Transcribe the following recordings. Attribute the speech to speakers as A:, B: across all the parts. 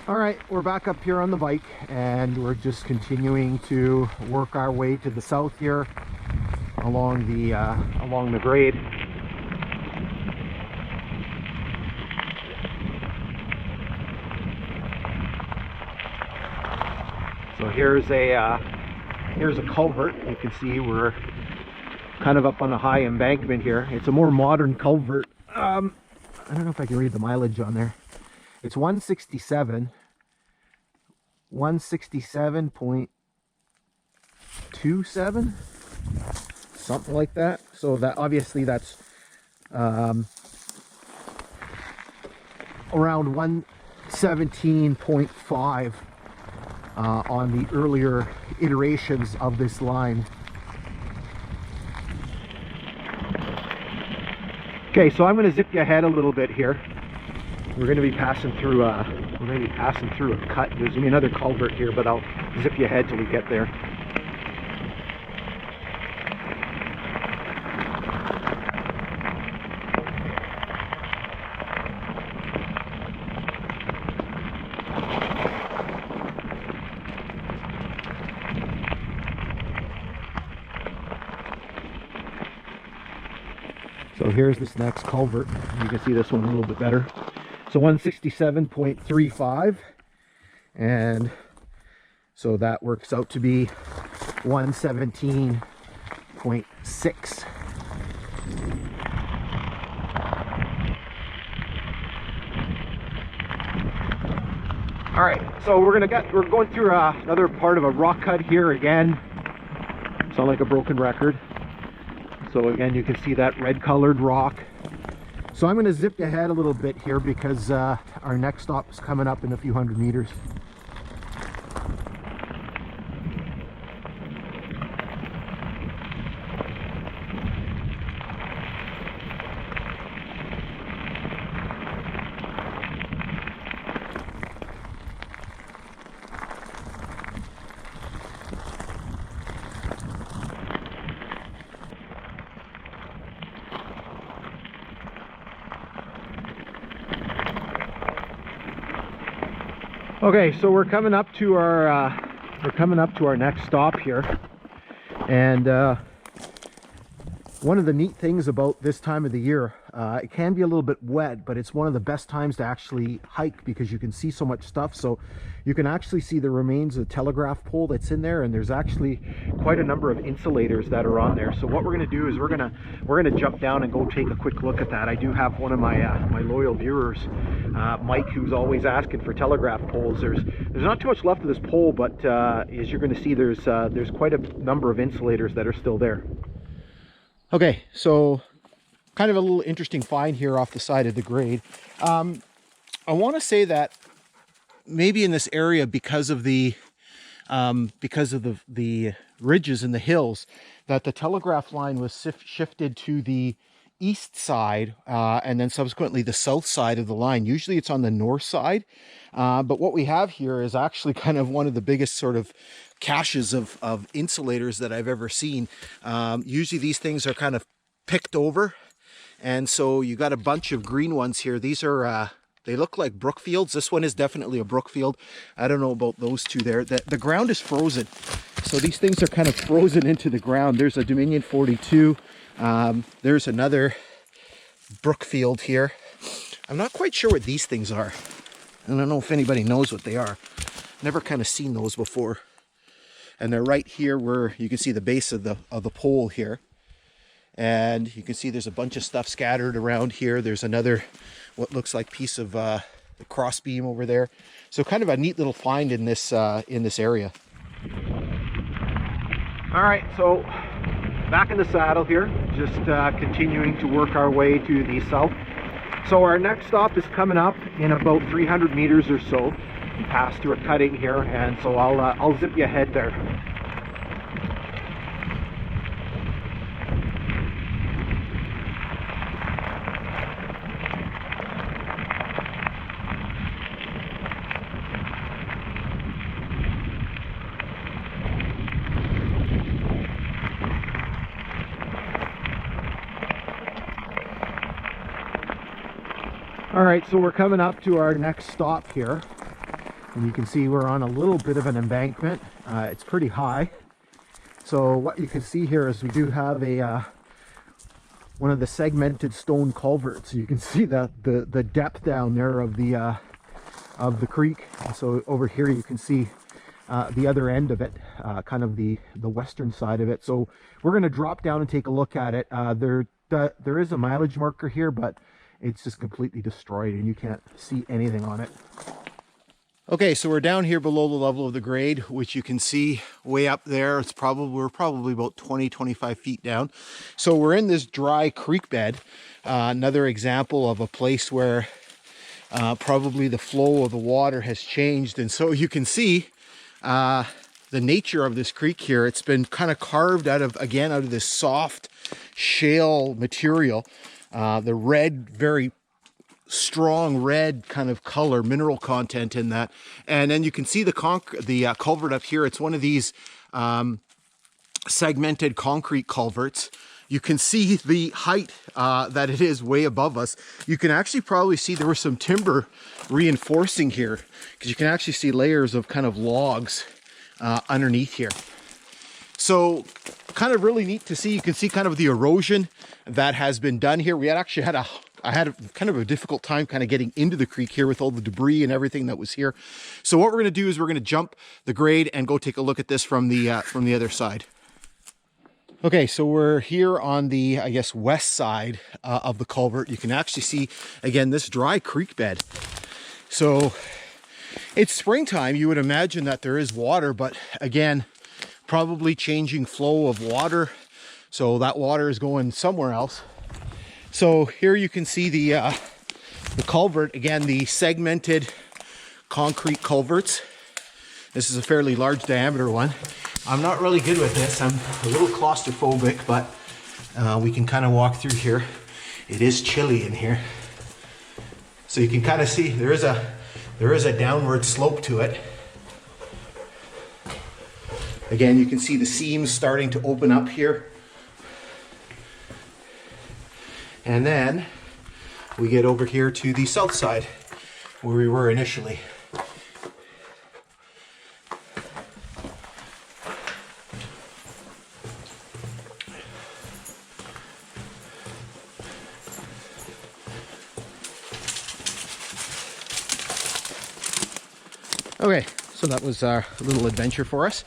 A: All right, we're back up here on the bike and we're just continuing to work our way to the south here along the grade. So here's a culvert. You can see we're kind of up on a high embankment here. It's a more modern culvert. I don't know if I can read the mileage on there. It's 167.27, something like that. So that obviously that's around 117.5 on the earlier iterations of this line. Okay, so I'm going to zip you ahead a little bit here. We're going to be passing through a cut. There's going to be another culvert here, but I'll zip you ahead till we get there. So here's this next culvert. You can see this one a little bit better. So 167.35, and so that works out to be 117.6. All right, so we're going through another part of a rock cut here again. Sound like a broken record. So again, you can see that red colored rock. So I'm going to zip ahead a little bit here because our next stop is coming up in a few hundred meters. Okay, so we're coming up to our next stop here, and one of the neat things about this time of the year, it can be a little bit wet, but it's one of the best times to actually hike because you can see so much stuff. So you can actually see the remains of the telegraph pole that's in there, and there's actually quite a number of insulators that are on there. So what we're going to do is we're going to jump down and go take a quick look at that. I do have one of my my loyal viewers, Mike, who's always asking for telegraph poles. There's not too much left of this pole, but as you're going to see, there's quite a number of insulators that are still there. Okay, so kind of a little interesting find here off the side of the grade. I want to say that maybe in this area, because of the ridges and the hills, that the telegraph line was shifted to the east side and then subsequently the south side of the line. Usually it's on the north side, but what we have here is actually kind of one of the biggest sort of caches of insulators that I've ever seen. Usually these things are kind of picked over, and so you got a bunch of green ones here. These are they look like Brookfields. This one is definitely a Brookfield. I don't know about those two there. The ground is frozen, so these things are kind of frozen into the ground. There's a Dominion 42. There's another Brookfield here. I'm not quite sure what these things are. I don't know if anybody knows what they are. Never kind of seen those before. And they're right here where you can see the base of the pole here. And you can see there's a bunch of stuff scattered around here. There's another, what looks like piece of the cross beam over there. So kind of a neat little find in this area. All right, so back in the saddle here, just continuing to work our way to the south. So our next stop is coming up in about 300 meters or so. We pass through a cutting here, and so I'll zip you ahead there. All right, so we're coming up to our next stop here, And you can see we're on a little bit of an embankment. It's pretty high. So what you can see here is we do have a one of the segmented stone culverts. You can see the depth down there of the creek. And so over here you can see the other end of it, kind of the western side of it. So we're going to drop down and take a look at it. There is a mileage marker here, but it's just completely destroyed and you can't see anything on it. Okay, so we're down here below the level of the grade, which you can see way up there. We're probably about 20-25 feet down. So we're in this dry creek bed. Another example of a place where probably the flow of the water has changed. And so you can see the nature of this creek here. It's been kind of carved out of this soft shale material. The red, very strong red kind of color, mineral content in that. And then you can see the culvert up here. It's one of these segmented concrete culverts. You can see the height that it is way above us. You can actually probably see there was some timber reinforcing here, because you can actually see layers of kind of logs underneath here. So kind of really neat to see. You can see kind of the erosion that has been done here. I had kind of a difficult time kind of getting into the creek here with all the debris and everything that was here. So what we're going to do is we're going to jump the grade and go take a look at this from the other side. Okay, so we're here on the, I guess, west side of the culvert. You can actually see, again, this dry creek bed. So it's springtime. You would imagine that there is water, but again, probably changing flow of water. So that water is going somewhere else. So here you can see the culvert, again, the segmented concrete culverts. This is a fairly large diameter one. I'm not really good with this. I'm a little claustrophobic, but we can kind of walk through here. It is chilly in here. So you can kind of see there is a downward slope to it. Again, you can see the seams starting to open up here. And then we get over here to the south side where we were initially. Okay, so that was a little adventure for us.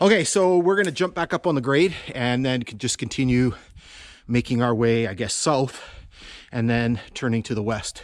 A: Okay, so we're going to jump back up on the grade and then just continue making our way, I guess, south and then turning to the west.